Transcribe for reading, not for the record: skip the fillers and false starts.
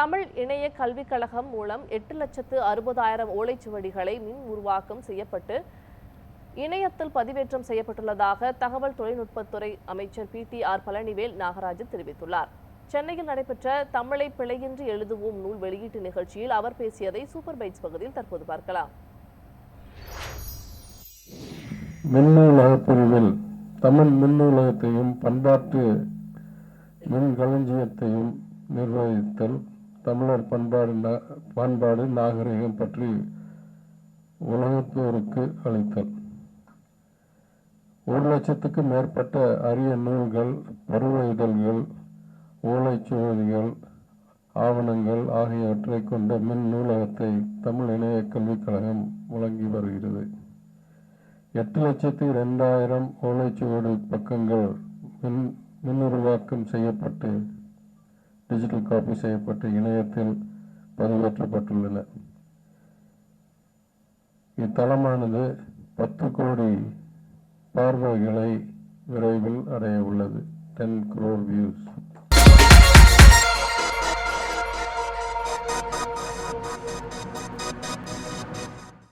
தமிழ் இணைய கல்விக் கழகம் மூலம் 8,60,000 ஓலைச்சுவடிகளை மின் உருவாக்கம் செய்யப்பட்டு இணையத்தில் பதிவேற்றம் செய்யப்பட்டுள்ளதாக தகவல் தொழில்நுட்பத்துறை அமைச்சர் PTR பழனிவேல் நாகராஜன் தெரிவித்துள்ளார். சென்னையில் நடைபெற்ற தமிழை பிழையின்றி எழுதுவோம் நூல் வெளியீட்டு நிகழ்ச்சியில் அவர் பேசியதை சூப்பர் பைட்ஸ் பகுதியில் தற்போது பார்க்கலாம். மின்னூலக பிரிவில் தமிழ் மின்னூலகத்தையும் பண்பாட்டு மின்களஞ்சியத்தையும் நிர்வகித்தல், தமிழர் பண்பாடு நாகரிகம் பற்றி உலகத்தோருக்கு அளித்தல், 1,00,000க்கும் மேற்பட்ட அரிய நூல்கள், பருவ இதழ்கள், ஓலைச்சுவடிகள், ஆவணங்கள் ஆகியவற்றை கொண்ட மின் நூலகத்தை தமிழ் இணைய கல்விக் கழகம் வழங்கி வருகிறது. 8,02,000 ஓலைச்சுவடி பக்கங்கள் மின்னுருவாக்கம் செய்யப்பட்டு டிஜிட்டல் காப்பி செய்யப்பட்டு இணையத்தில் பதிவேற்றப்பட்டுள்ளன. இத்தளமானது 10 கோடி பார்வைகளை விரைவில் அடைய உள்ளது. 10 crore views.